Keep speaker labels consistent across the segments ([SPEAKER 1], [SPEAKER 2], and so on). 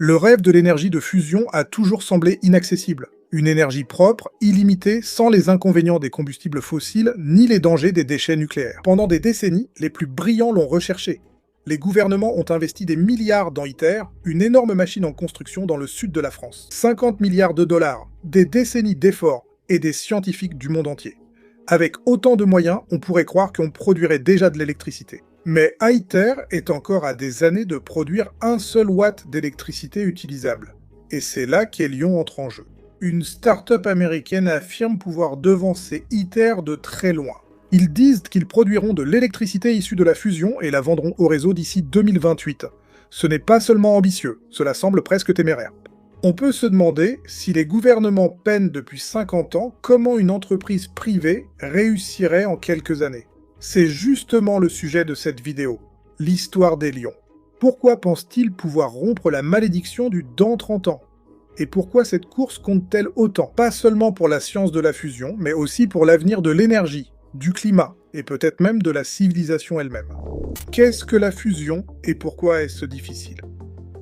[SPEAKER 1] Le rêve de l'énergie de fusion a toujours semblé inaccessible. Une énergie propre, illimitée, sans les inconvénients des combustibles fossiles ni les dangers des déchets nucléaires. Pendant des décennies, les plus brillants l'ont recherché. Les gouvernements ont investi des milliards dans ITER, une énorme machine en construction dans le sud de la France. 50 milliards de dollars, des décennies d'efforts et des scientifiques du monde entier. Avec autant de moyens, on pourrait croire qu'on produirait déjà de l'électricité. Mais ITER est encore à des années de produire un seul watt d'électricité utilisable. Et c'est là qu'Elion entre en jeu. Une start-up américaine affirme pouvoir devancer ITER de très loin. Ils disent qu'ils produiront de l'électricité issue de la fusion et la vendront au réseau d'ici 2028. Ce n'est pas seulement ambitieux, cela semble presque téméraire. On peut se demander, si les gouvernements peinent depuis 50 ans, comment une entreprise privée réussirait en quelques années. C'est justement le sujet de cette vidéo, l'histoire d'Elion. Pourquoi pense-t-il pouvoir rompre la malédiction du dans 30 ans? Et pourquoi cette course compte-t-elle autant? Pas seulement pour la science de la fusion, mais aussi pour l'avenir de l'énergie, du climat, et peut-être même de la civilisation elle-même. Qu'est-ce que la fusion, et pourquoi est-ce difficile?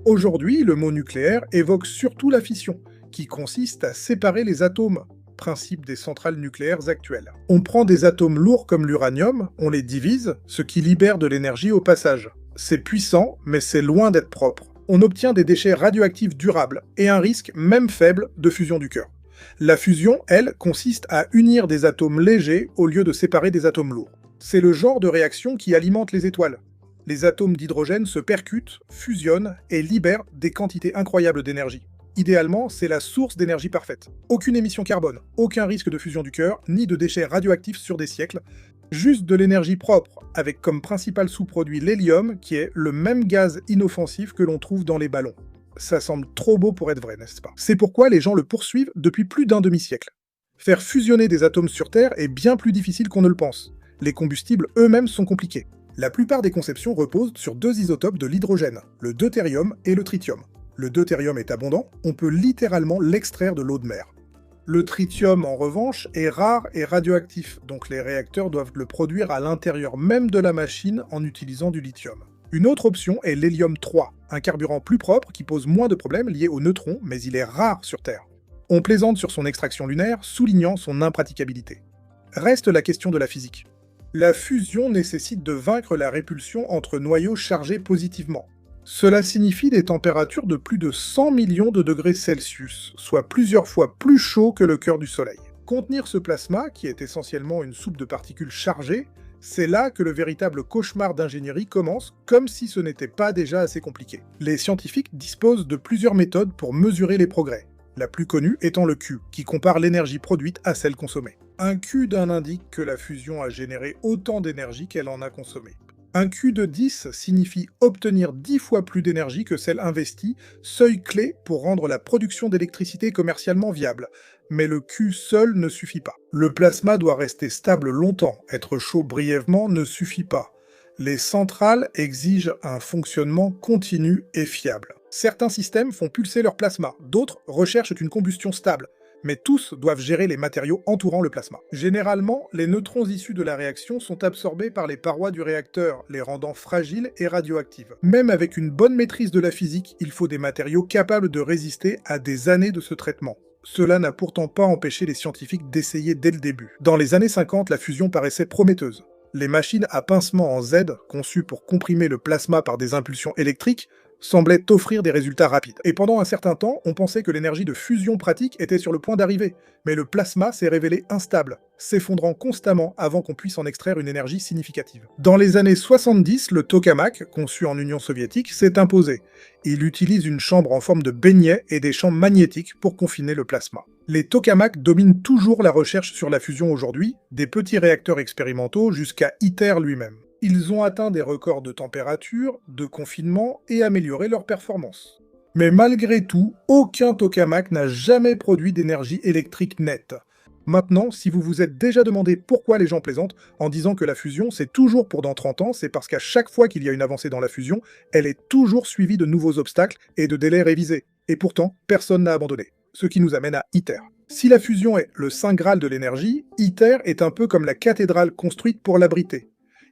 [SPEAKER 1] Aujourd'hui, le mot nucléaire évoque surtout la fission, qui consiste à séparer les atomes, principe des centrales nucléaires actuelles. On prend des atomes lourds comme l'uranium, on les divise, ce qui libère de l'énergie au passage. C'est puissant, mais c'est loin d'être propre. On obtient des déchets radioactifs durables, et un risque, même faible, de fusion du cœur. La fusion, elle, consiste à unir des atomes légers au lieu de séparer des atomes lourds. C'est le genre de réaction qui alimente les étoiles. Les atomes d'hydrogène se percutent, fusionnent et libèrent des quantités incroyables d'énergie. Idéalement, c'est la source d'énergie parfaite. Aucune émission carbone, aucun risque de fusion du cœur, ni de déchets radioactifs sur des siècles, juste de l'énergie propre, avec comme principal sous-produit l'hélium, qui est le même gaz inoffensif que l'on trouve dans les ballons. Ça semble trop beau pour être vrai, n'est-ce pas? C'est pourquoi les gens le poursuivent depuis plus d'un demi-siècle. Faire fusionner des atomes sur Terre est bien plus difficile qu'on ne le pense. Les combustibles eux-mêmes sont compliqués. La plupart des conceptions reposent sur deux isotopes de l'hydrogène, le deutérium et le tritium. Le deutérium est abondant, on peut littéralement l'extraire de l'eau de mer. Le tritium, en revanche, est rare et radioactif, donc les réacteurs doivent le produire à l'intérieur même de la machine en utilisant du lithium. Une autre option est l'hélium-3, un carburant plus propre qui pose moins de problèmes liés aux neutrons, mais il est rare sur Terre. On plaisante sur son extraction lunaire, soulignant son impraticabilité. Reste la question de la physique. La fusion nécessite de vaincre la répulsion entre noyaux chargés positivement. Cela signifie des températures de plus de 100 millions de degrés Celsius, soit plusieurs fois plus chaud que le cœur du Soleil. Contenir ce plasma, qui est essentiellement une soupe de particules chargées, c'est là que le véritable cauchemar d'ingénierie commence, comme si ce n'était pas déjà assez compliqué. Les scientifiques disposent de plusieurs méthodes pour mesurer les progrès, la plus connue étant le Q, qui compare l'énergie produite à celle consommée. Un Q d'un indique que la fusion a généré autant d'énergie qu'elle en a consommé. Un Q de 10 signifie obtenir 10 fois plus d'énergie que celle investie, seuil clé pour rendre la production d'électricité commercialement viable. Mais le Q seul ne suffit pas. Le plasma doit rester stable longtemps, être chaud brièvement ne suffit pas. Les centrales exigent un fonctionnement continu et fiable. Certains systèmes font pulser leur plasma, d'autres recherchent une combustion stable. Mais tous doivent gérer les matériaux entourant le plasma. Généralement, les neutrons issus de la réaction sont absorbés par les parois du réacteur, les rendant fragiles et radioactives. Même avec une bonne maîtrise de la physique, il faut des matériaux capables de résister à des années de ce traitement. Cela n'a pourtant pas empêché les scientifiques d'essayer dès le début. Dans les années 50, la fusion paraissait prometteuse. Les machines à pincement en Z, conçues pour comprimer le plasma par des impulsions électriques, semblaient offrir des résultats rapides. Et pendant un certain temps, on pensait que l'énergie de fusion pratique était sur le point d'arriver, mais le plasma s'est révélé instable, s'effondrant constamment avant qu'on puisse en extraire une énergie significative. Dans les années 70, le tokamak, conçu en Union soviétique, s'est imposé. Il utilise une chambre en forme de beignet et des champs magnétiques pour confiner le plasma. Les tokamaks dominent toujours la recherche sur la fusion aujourd'hui, des petits réacteurs expérimentaux jusqu'à ITER lui-même. Ils ont atteint des records de température, de confinement et amélioré leur performance. Mais malgré tout, aucun tokamak n'a jamais produit d'énergie électrique nette. Maintenant, si vous vous êtes déjà demandé pourquoi les gens plaisantent en disant que la fusion c'est toujours pour dans 30 ans, c'est parce qu'à chaque fois qu'il y a une avancée dans la fusion, elle est toujours suivie de nouveaux obstacles et de délais révisés. Et pourtant, personne n'a abandonné. Ce qui nous amène à ITER. Si la fusion est le saint graal de l'énergie, ITER est un peu comme la cathédrale construite pour l'abriter.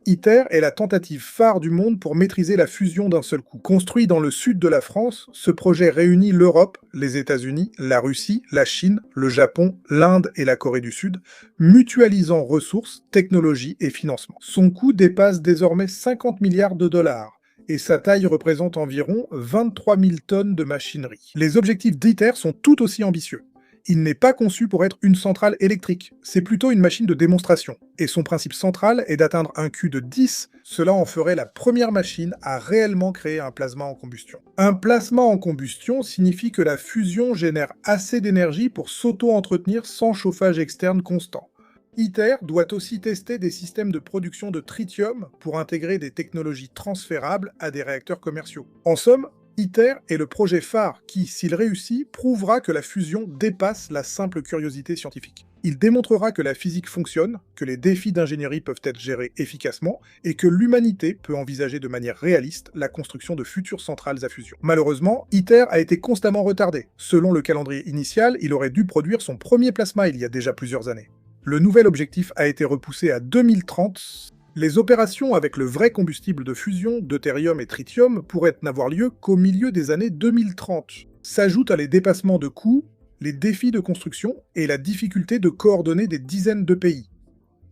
[SPEAKER 1] ITER est la tentative phare du monde pour maîtriser la fusion d'un seul coup. Construit dans le sud de la France, ce projet réunit l'Europe, les États-Unis, la Russie, la Chine, le Japon, l'Inde et la Corée du Sud, mutualisant ressources, technologies et financements. Son coût dépasse désormais 50 milliards de dollars. Et sa taille représente environ 23 000 tonnes de machinerie. Les objectifs d'ITER sont tout aussi ambitieux. Il n'est pas conçu pour être une centrale électrique, c'est plutôt une machine de démonstration. Et son principe central est d'atteindre un Q de 10, cela en ferait la première machine à réellement créer un plasma en combustion. Un plasma en combustion signifie que la fusion génère assez d'énergie pour s'auto-entretenir sans chauffage externe constant. ITER doit aussi tester des systèmes de production de tritium pour intégrer des technologies transférables à des réacteurs commerciaux. En somme, ITER est le projet phare qui, s'il réussit, prouvera que la fusion dépasse la simple curiosité scientifique. Il démontrera que la physique fonctionne, que les défis d'ingénierie peuvent être gérés efficacement, et que l'humanité peut envisager de manière réaliste la construction de futures centrales à fusion. Malheureusement, ITER a été constamment retardé. Selon le calendrier initial, il aurait dû produire son premier plasma il y a déjà plusieurs années. Le nouvel objectif a été repoussé à 2030. Les opérations avec le vrai combustible de fusion, deutérium et tritium, pourraient n'avoir lieu qu'au milieu des années 2030. S'ajoutent à les dépassements de coûts, les défis de construction et la difficulté de coordonner des dizaines de pays.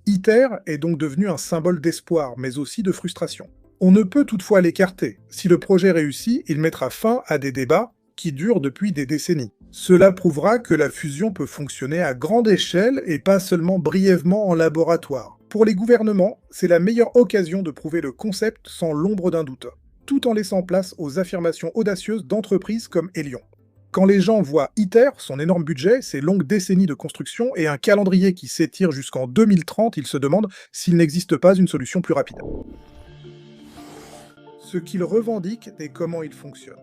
[SPEAKER 1] ITER est donc devenu un symbole d'espoir, mais aussi de frustration. On ne peut toutefois l'écarter. Si le projet réussit, il mettra fin à des débats qui durent depuis des décennies. Cela prouvera que la fusion peut fonctionner à grande échelle et pas seulement brièvement en laboratoire. Pour les gouvernements, c'est la meilleure occasion de prouver le concept sans l'ombre d'un doute, tout en laissant place aux affirmations audacieuses d'entreprises comme Elion. Quand les gens voient ITER, son énorme budget, ses longues décennies de construction et un calendrier qui s'étire jusqu'en 2030, ils se demandent s'il n'existe pas une solution plus rapide. Ce qu'ils revendiquent et comment il fonctionne.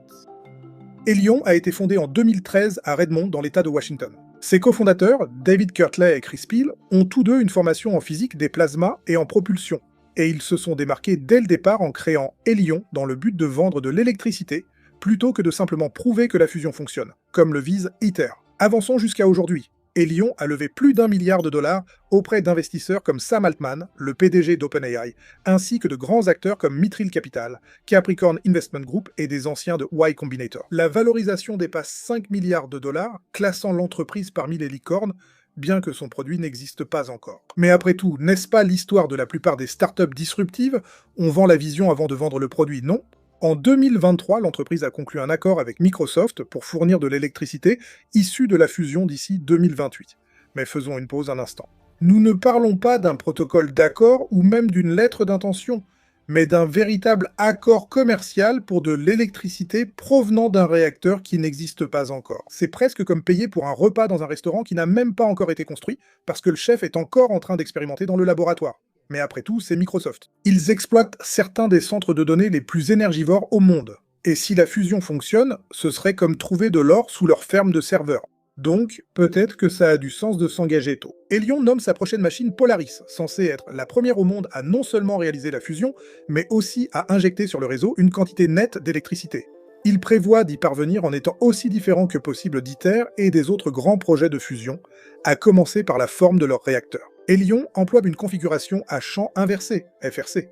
[SPEAKER 1] Elion a été fondé en 2013 à Redmond, dans l'État de Washington. Ses cofondateurs, David Kirtley et Chris Peel, ont tous deux une formation en physique des plasmas et en propulsion, et ils se sont démarqués dès le départ en créant Elion dans le but de vendre de l'électricité, plutôt que de simplement prouver que la fusion fonctionne, comme le vise ITER. Avançons jusqu'à aujourd'hui. Elion a levé plus d'1 milliard de dollars auprès d'investisseurs comme Sam Altman, le PDG d'OpenAI, ainsi que de grands acteurs comme Mithril Capital, Capricorn Investment Group et des anciens de Y Combinator. La valorisation dépasse 5 milliards de dollars, classant l'entreprise parmi les licornes, bien que son produit n'existe pas encore. Mais après tout, n'est-ce pas l'histoire de la plupart des startups disruptives? On vend la vision avant de vendre le produit, non? En 2023, l'entreprise a conclu un accord avec Microsoft pour fournir de l'électricité issue de la fusion d'ici 2028. Mais faisons une pause un instant. Nous ne parlons pas d'un protocole d'accord ou même d'une lettre d'intention, mais d'un véritable accord commercial pour de l'électricité provenant d'un réacteur qui n'existe pas encore. C'est presque comme payer pour un repas dans un restaurant qui n'a même pas encore été construit, parce que le chef est encore en train d'expérimenter dans le laboratoire. Mais après tout, c'est Microsoft. Ils exploitent certains des centres de données les plus énergivores au monde. Et si la fusion fonctionne, ce serait comme trouver de l'or sous leur ferme de serveurs. Donc, peut-être que ça a du sens de s'engager tôt. Elion nomme sa prochaine machine Polaris, censée être la première au monde à non seulement réaliser la fusion, mais aussi à injecter sur le réseau une quantité nette d'électricité. Il prévoit d'y parvenir en étant aussi différent que possible d'ITER et des autres grands projets de fusion, à commencer par la forme de leur réacteur. Elion emploie une configuration à champ inversé, FRC.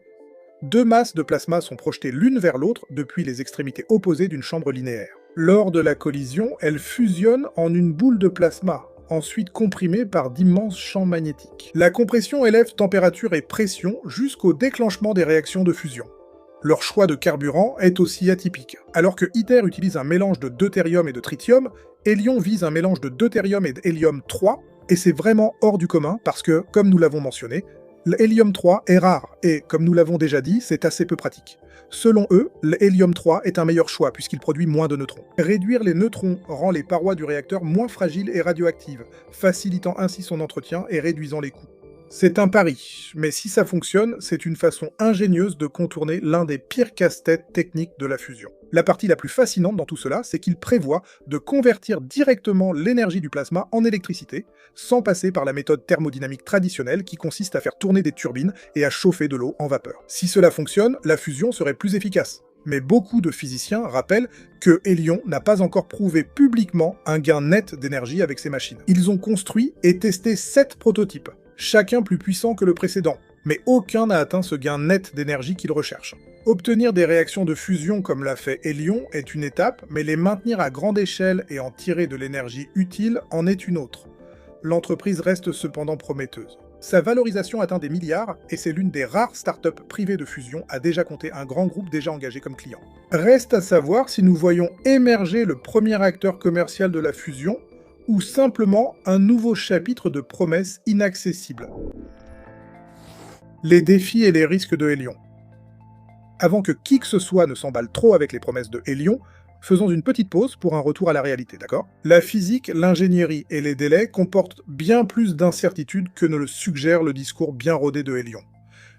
[SPEAKER 1] Deux masses de plasma sont projetées l'une vers l'autre depuis les extrémités opposées d'une chambre linéaire. Lors de la collision, elles fusionnent en une boule de plasma, ensuite comprimée par d'immenses champs magnétiques. La compression élève température et pression jusqu'au déclenchement des réactions de fusion. Leur choix de carburant est aussi atypique. Alors que ITER utilise un mélange de deutérium et de tritium, Elion vise un mélange de deutérium et d'hélium-3, et c'est vraiment hors du commun parce que, comme nous l'avons mentionné, l'hélium-3 est rare, et comme nous l'avons déjà dit, c'est assez peu pratique. Selon eux, l'hélium-3 est un meilleur choix puisqu'il produit moins de neutrons. Réduire les neutrons rend les parois du réacteur moins fragiles et radioactives, facilitant ainsi son entretien et réduisant les coûts. C'est un pari, mais si ça fonctionne, c'est une façon ingénieuse de contourner l'un des pires casse-têtes techniques de la fusion. La partie la plus fascinante dans tout cela, c'est qu'il prévoit de convertir directement l'énergie du plasma en électricité, sans passer par la méthode thermodynamique traditionnelle qui consiste à faire tourner des turbines et à chauffer de l'eau en vapeur. Si cela fonctionne, la fusion serait plus efficace. Mais beaucoup de physiciens rappellent que Elion n'a pas encore prouvé publiquement un gain net d'énergie avec ses machines. Ils ont construit et testé 7 prototypes, chacun plus puissant que le précédent, Mais aucun n'a atteint ce gain net d'énergie qu'ils recherchent. Obtenir des réactions de fusion comme l'a fait Hélion est une étape, mais les maintenir à grande échelle et en tirer de l'énergie utile en est une autre. L'entreprise reste cependant prometteuse. Sa valorisation atteint des milliards, et c'est l'une des rares startups privées de fusion à déjà compter un grand groupe déjà engagé comme client. Reste à savoir si nous voyons émerger le premier acteur commercial de la fusion, ou simplement un nouveau chapitre de promesses inaccessibles. Les défis et les risques de Hélion. Avant que qui que ce soit ne s'emballe trop avec les promesses de Hélion, faisons une petite pause pour un retour à la réalité, d'accord? La physique, l'ingénierie et les délais comportent bien plus d'incertitudes que ne le suggère le discours bien rodé de Hélion.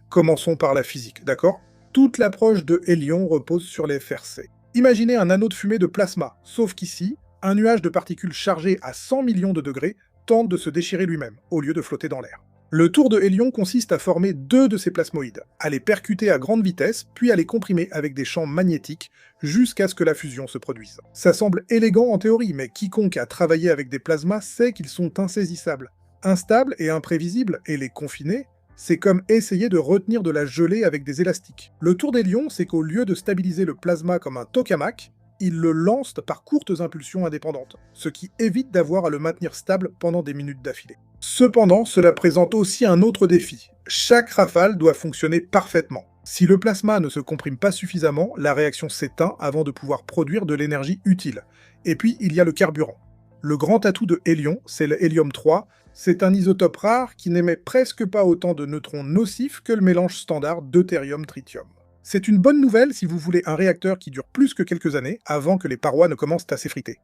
[SPEAKER 1] Commençons par la physique, d'accord? Toute l'approche de Hélion repose sur les FRC. Imaginez un anneau de fumée de plasma, sauf qu'ici, un nuage de particules chargées à 100 millions de degrés tente de se déchirer lui-même, au lieu de flotter dans l'air. Le tour de Hélion consiste à former deux de ces plasmoïdes, à les percuter à grande vitesse, puis à les comprimer avec des champs magnétiques, jusqu'à ce que la fusion se produise. Ça semble élégant en théorie, mais quiconque a travaillé avec des plasmas sait qu'ils sont insaisissables, instables et imprévisibles, et les confiner, c'est comme essayer de retenir de la gelée avec des élastiques. Le tour d'Hélion, c'est qu'au lieu de stabiliser le plasma comme un tokamak, ils le lancent par courtes impulsions indépendantes, ce qui évite d'avoir à le maintenir stable pendant des minutes d'affilée. Cependant, cela présente aussi un autre défi. Chaque rafale doit fonctionner parfaitement. Si le plasma ne se comprime pas suffisamment, la réaction s'éteint avant de pouvoir produire de l'énergie utile. Et puis, il y a le carburant. Le grand atout de Hélion, c'est le hélium-3. C'est un isotope rare qui n'émet presque pas autant de neutrons nocifs que le mélange standard deutérium-tritium. C'est une bonne nouvelle si vous voulez un réacteur qui dure plus que quelques années avant que les parois ne commencent à s'effriter.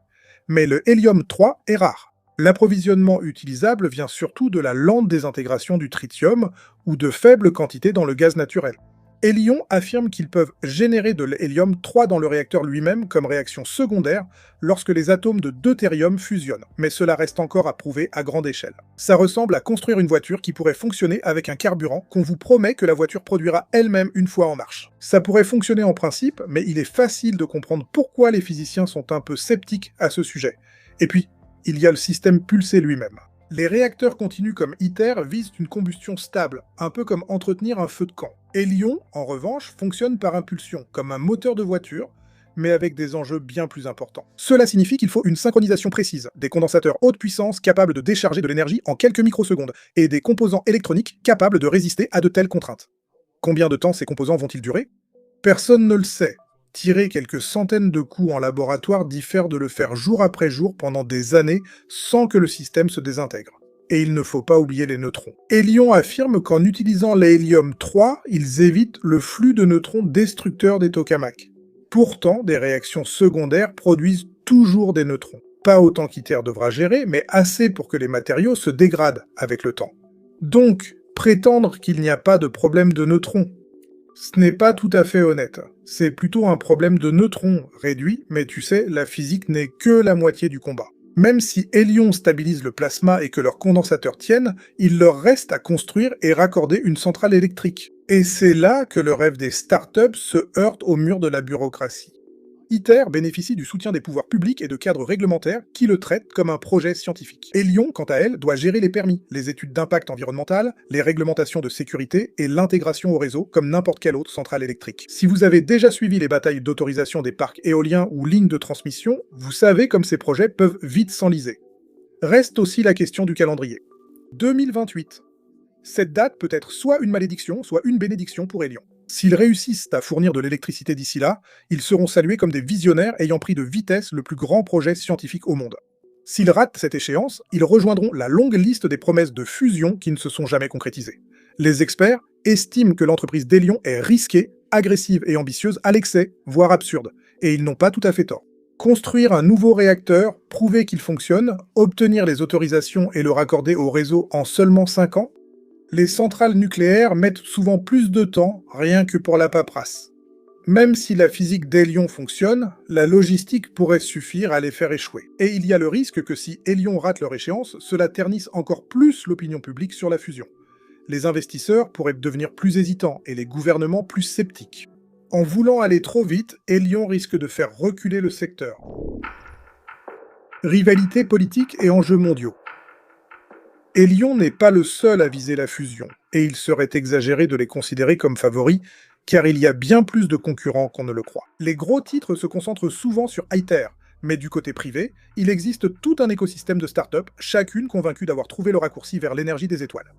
[SPEAKER 1] Mais le hélium-3 est rare. L'approvisionnement utilisable vient surtout de la lente désintégration du tritium ou de faibles quantités dans le gaz naturel. Hélion affirme qu'ils peuvent générer de l'hélium-3 dans le réacteur lui-même comme réaction secondaire lorsque les atomes de deutérium fusionnent, mais cela reste encore à prouver à grande échelle. Ça ressemble à construire une voiture qui pourrait fonctionner avec un carburant qu'on vous promet que la voiture produira elle-même une fois en marche. Ça pourrait fonctionner en principe, mais il est facile de comprendre pourquoi les physiciens sont un peu sceptiques à ce sujet. Et puis, il y a le système pulsé lui-même. Les réacteurs continus comme ITER visent une combustion stable, un peu comme entretenir un feu de camp. Hélion, en revanche, fonctionne par impulsion, comme un moteur de voiture, mais avec des enjeux bien plus importants. Cela signifie qu'il faut une synchronisation précise, des condensateurs haute puissance capables de décharger de l'énergie en quelques microsecondes, et des composants électroniques capables de résister à de telles contraintes. Combien de temps ces composants vont-ils durer? Personne ne le sait. Tirer quelques centaines de coups en laboratoire diffère de le faire jour après jour pendant des années sans que le système se désintègre. Et il ne faut pas oublier les neutrons. Hélion affirme qu'en utilisant l'hélium-3, ils évitent le flux de neutrons destructeurs des tokamaks. Pourtant, des réactions secondaires produisent toujours des neutrons. Pas autant qu'ITER devra gérer, mais assez pour que les matériaux se dégradent avec le temps. Donc, prétendre qu'il n'y a pas de problème de neutrons, ce n'est pas tout à fait honnête. C'est plutôt un problème de neutrons réduit, mais tu sais, la physique n'est que la moitié du combat. Même si Hélion stabilise le plasma et que leurs condensateurs tiennent, il leur reste à construire et raccorder une centrale électrique. Et c'est là que le rêve des startups se heurte au mur de la bureaucratie. ITER bénéficie du soutien des pouvoirs publics et de cadres réglementaires qui le traitent comme un projet scientifique. Hélion, quant à elle, doit gérer les permis, les études d'impact environnemental, les réglementations de sécurité et l'intégration au réseau comme n'importe quelle autre centrale électrique. Si vous avez déjà suivi les batailles d'autorisation des parcs éoliens ou lignes de transmission, vous savez comme ces projets peuvent vite s'enliser. Reste aussi la question du calendrier. 2028. Cette date peut être soit une malédiction, soit une bénédiction pour Hélion. S'ils réussissent à fournir de l'électricité d'ici là, ils seront salués comme des visionnaires ayant pris de vitesse le plus grand projet scientifique au monde. S'ils ratent cette échéance, ils rejoindront la longue liste des promesses de fusion qui ne se sont jamais concrétisées. Les experts estiment que l'entreprise d'Hélion est risquée, agressive et ambitieuse à l'excès, voire absurde, et ils n'ont pas tout à fait tort. Construire un nouveau réacteur, prouver qu'il fonctionne, obtenir les autorisations et le raccorder au réseau en seulement 5 ans, les centrales nucléaires mettent souvent plus de temps, rien que pour la paperasse. Même si la physique d'Hélion fonctionne, la logistique pourrait suffire à les faire échouer. Et il y a le risque que si Hélion rate leur échéance, cela ternisse encore plus l'opinion publique sur la fusion. Les investisseurs pourraient devenir plus hésitants et les gouvernements plus sceptiques. En voulant aller trop vite, Hélion risque de faire reculer le secteur. Rivalité politique et enjeux mondiaux. Hélion n'est pas le seul à viser la fusion. Et il serait exagéré de les considérer comme favoris, car il y a bien plus de concurrents qu'on ne le croit. Les gros titres se concentrent souvent sur ITER, mais du côté privé, il existe tout un écosystème de startups, chacune convaincue d'avoir trouvé le raccourci vers l'énergie des étoiles.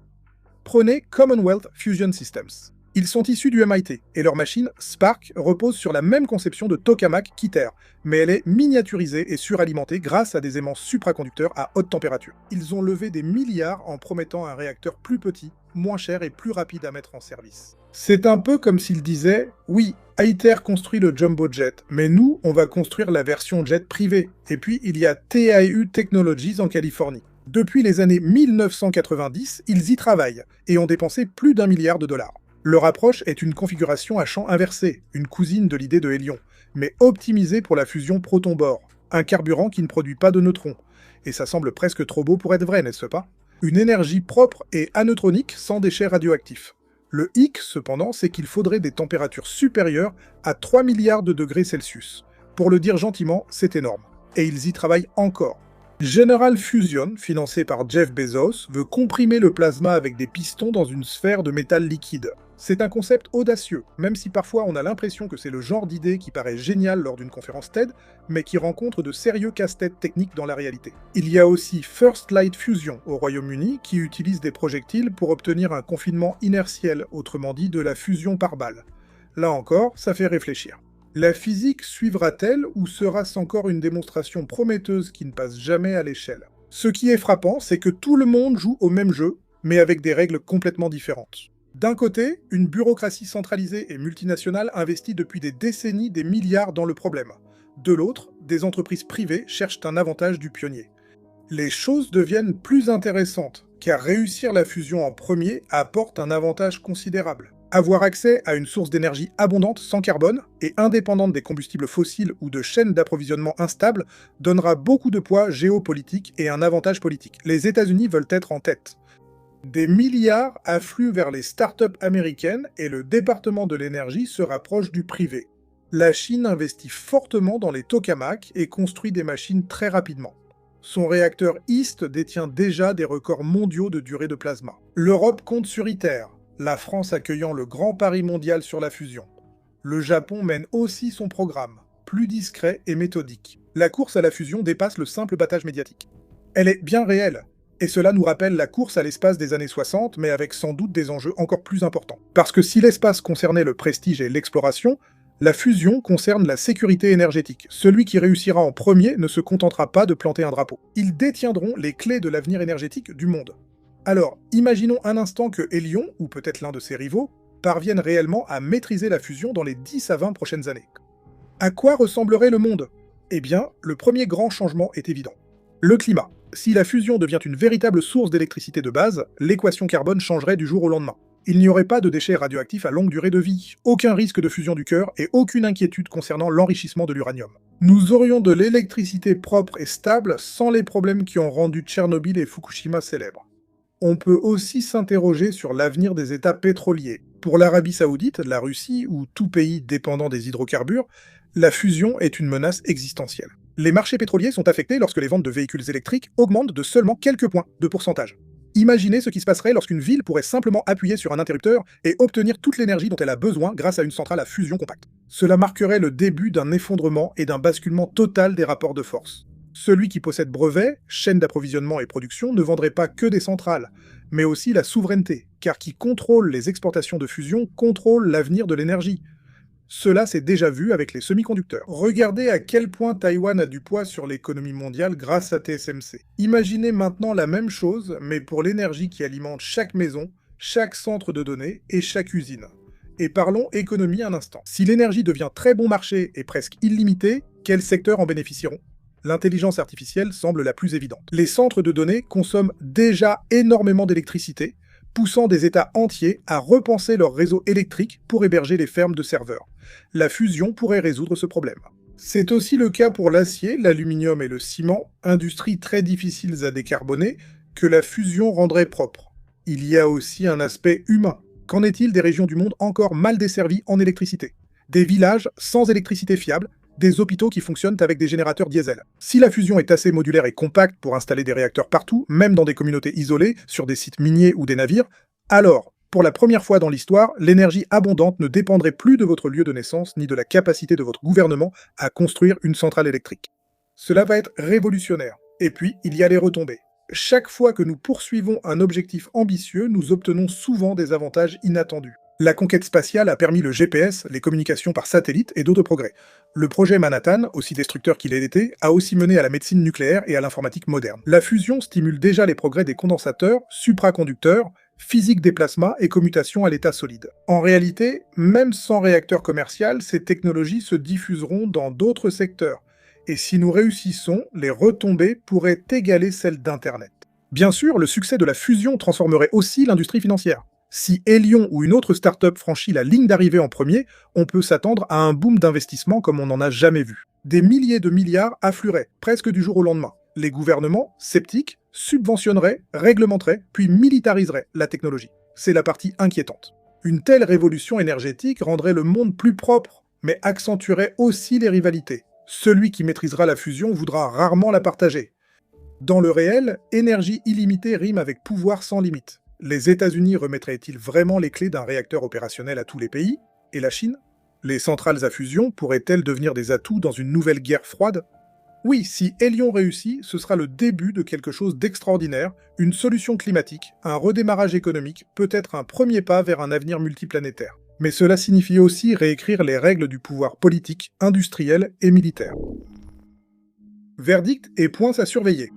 [SPEAKER 1] Prenez Commonwealth Fusion Systems. Ils sont issus du MIT, et leur machine, Spark, repose sur la même conception de tokamak qu'ITER, mais elle est miniaturisée et suralimentée grâce à des aimants supraconducteurs à haute température. Ils ont levé des milliards en promettant un réacteur plus petit, moins cher et plus rapide à mettre en service. C'est un peu comme s'ils disaient « Oui, ITER construit le Jumbo Jet, mais nous, on va construire la version jet privée. Et puis, il y a TIU Technologies en Californie. » Depuis les années 1990, ils y travaillent, et ont dépensé plus d'1 milliard de dollars. Leur approche est une configuration à champ inversé, une cousine de l'idée de Hélion, mais optimisée pour la fusion proton-bohr, un carburant qui ne produit pas de neutrons. Et ça semble presque trop beau pour être vrai, n'est-ce pas? Une énergie propre et aneutronique sans déchets radioactifs. Le hic, cependant, c'est qu'il faudrait des températures supérieures à 3 milliards de degrés Celsius. Pour le dire gentiment, c'est énorme. Et ils y travaillent encore. General Fusion, financé par Jeff Bezos, veut comprimer le plasma avec des pistons dans une sphère de métal liquide. C'est un concept audacieux, même si parfois on a l'impression que c'est le genre d'idée qui paraît génial lors d'une conférence TED, mais qui rencontre de sérieux casse-têtes techniques dans la réalité. Il y a aussi First Light Fusion au Royaume-Uni qui utilise des projectiles pour obtenir un confinement inertiel, autrement dit de la fusion par balle. Là encore, ça fait réfléchir. La physique suivra-t-elle ou sera-ce encore une démonstration prometteuse qui ne passe jamais à l'échelle? Ce qui est frappant, c'est que tout le monde joue au même jeu, mais avec des règles complètement différentes. D'un côté, une bureaucratie centralisée et multinationale investit depuis des décennies des milliards dans le problème. De l'autre, des entreprises privées cherchent un avantage du pionnier. Les choses deviennent plus intéressantes, car réussir la fusion en premier apporte un avantage considérable. Avoir accès à une source d'énergie abondante sans carbone et indépendante des combustibles fossiles ou de chaînes d'approvisionnement instables donnera beaucoup de poids géopolitique et un avantage politique. Les États-Unis veulent être en tête. Des milliards affluent vers les startups américaines et le département de l'énergie se rapproche du privé. La Chine investit fortement dans les tokamaks et construit des machines très rapidement. Son réacteur East détient déjà des records mondiaux de durée de plasma. L'Europe compte sur ITER, la France accueillant le grand pari mondial sur la fusion. Le Japon mène aussi son programme, plus discret et méthodique. La course à la fusion dépasse le simple battage médiatique. Elle est bien réelle. Et cela nous rappelle la course à l'espace des années 60, mais avec sans doute des enjeux encore plus importants. Parce que si l'espace concernait le prestige et l'exploration, la fusion concerne la sécurité énergétique. Celui qui réussira en premier ne se contentera pas de planter un drapeau. Ils détiendront les clés de l'avenir énergétique du monde. Alors, imaginons un instant que Hélion, ou peut-être l'un de ses rivaux, parviennent réellement à maîtriser la fusion dans les 10 à 20 prochaines années. À quoi ressemblerait le monde? Eh bien, le premier grand changement est évident. Le climat. Si la fusion devient une véritable source d'électricité de base, l'équation carbone changerait du jour au lendemain. Il n'y aurait pas de déchets radioactifs à longue durée de vie, aucun risque de fusion du cœur et aucune inquiétude concernant l'enrichissement de l'uranium. Nous aurions de l'électricité propre et stable sans les problèmes qui ont rendu Tchernobyl et Fukushima célèbres. On peut aussi s'interroger sur l'avenir des États pétroliers. Pour l'Arabie Saoudite, la Russie ou tout pays dépendant des hydrocarbures, la fusion est une menace existentielle. Les marchés pétroliers sont affectés lorsque les ventes de véhicules électriques augmentent de seulement quelques points de pourcentage. Imaginez ce qui se passerait lorsqu'une ville pourrait simplement appuyer sur un interrupteur et obtenir toute l'énergie dont elle a besoin grâce à une centrale à fusion compacte. Cela marquerait le début d'un effondrement et d'un basculement total des rapports de force. Celui qui possède brevets, chaînes d'approvisionnement et production ne vendrait pas que des centrales, mais aussi la souveraineté, car qui contrôle les exportations de fusion contrôle l'avenir de l'énergie. Cela s'est déjà vu avec les semi-conducteurs. Regardez à quel point Taïwan a du poids sur l'économie mondiale grâce à TSMC. Imaginez maintenant la même chose, mais pour l'énergie qui alimente chaque maison, chaque centre de données et chaque usine. Et parlons économie un instant. Si l'énergie devient très bon marché et presque illimitée, quels secteurs en bénéficieront? L'intelligence artificielle semble la plus évidente. Les centres de données consomment déjà énormément d'électricité, poussant des États entiers à repenser leur réseau électrique pour héberger les fermes de serveurs. La fusion pourrait résoudre ce problème. C'est aussi le cas pour l'acier, l'aluminium et le ciment, industries très difficiles à décarboner, que la fusion rendrait propre. Il y a aussi un aspect humain. Qu'en est-il des régions du monde encore mal desservies en électricité? Des villages sans électricité fiable, des hôpitaux qui fonctionnent avec des générateurs diesel. Si la fusion est assez modulaire et compacte pour installer des réacteurs partout, même dans des communautés isolées, sur des sites miniers ou des navires, alors Pour la première fois dans l'histoire, l'énergie abondante ne dépendrait plus de votre lieu de naissance ni de la capacité de votre gouvernement à construire une centrale électrique. Cela va être révolutionnaire. Et puis, il y a les retombées. Chaque fois que nous poursuivons un objectif ambitieux, nous obtenons souvent des avantages inattendus. La conquête spatiale a permis le GPS, les communications par satellite et d'autres progrès. Le projet Manhattan, aussi destructeur qu'il ait été, a aussi mené à la médecine nucléaire et à l'informatique moderne. La fusion stimule déjà les progrès des condensateurs, supraconducteurs, physique des plasmas et commutation à l'état solide. En réalité, même sans réacteur commercial, ces technologies se diffuseront dans d'autres secteurs. Et si nous réussissons, les retombées pourraient égaler celles d'Internet. Bien sûr, le succès de la fusion transformerait aussi l'industrie financière. Si Elion ou une autre start-up franchit la ligne d'arrivée en premier, on peut s'attendre à un boom d'investissement comme on n'en a jamais vu. Des milliers de milliards afflueraient, presque du jour au lendemain. Les gouvernements, sceptiques, subventionneraient, réglementeraient, puis militariseraient la technologie. C'est la partie inquiétante. Une telle révolution énergétique rendrait le monde plus propre, mais accentuerait aussi les rivalités. Celui qui maîtrisera la fusion voudra rarement la partager. Dans le réel, énergie illimitée rime avec pouvoir sans limite. Les États-Unis remettraient-ils vraiment les clés d'un réacteur opérationnel à tous les pays? Et la Chine? Les centrales à fusion pourraient-elles devenir des atouts dans une nouvelle guerre froide? Oui, si Elion réussit, ce sera le début de quelque chose d'extraordinaire, une solution climatique, un redémarrage économique, peut-être un premier pas vers un avenir multiplanétaire. Mais cela signifie aussi réécrire les règles du pouvoir politique, industriel et militaire. Verdict et points à surveiller.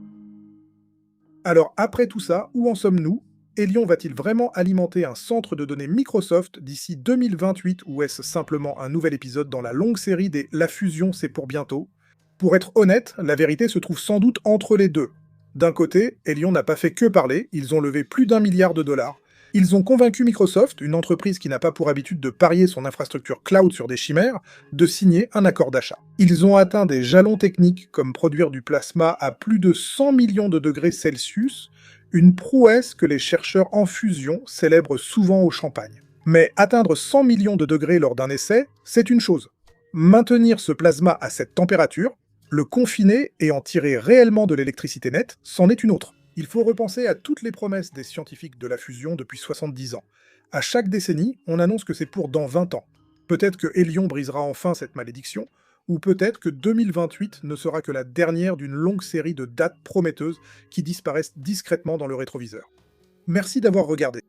[SPEAKER 1] Alors après tout ça, où en sommes-nous? Elion va-t-il vraiment alimenter un centre de données Microsoft d'ici 2028 ou est-ce simplement un nouvel épisode dans la longue série des « La fusion, c'est pour bientôt » ? Pour être honnête, la vérité se trouve sans doute entre les deux. D'un côté, Elion n'a pas fait que parler, ils ont levé plus d'1 milliard de dollars. Ils ont convaincu Microsoft, une entreprise qui n'a pas pour habitude de parier son infrastructure cloud sur des chimères, de signer un accord d'achat. Ils ont atteint des jalons techniques comme produire du plasma à plus de 100 millions de degrés Celsius, une prouesse que les chercheurs en fusion célèbrent souvent au champagne. Mais atteindre 100 millions de degrés lors d'un essai, c'est une chose. Maintenir ce plasma à cette température, le confiner et en tirer réellement de l'électricité nette, c'en est une autre. Il faut repenser à toutes les promesses des scientifiques de la fusion depuis 70 ans. À chaque décennie, on annonce que c'est pour dans 20 ans. Peut-être que Elion brisera enfin cette malédiction, ou peut-être que 2028 ne sera que la dernière d'une longue série de dates prometteuses qui disparaissent discrètement dans le rétroviseur. Merci d'avoir regardé.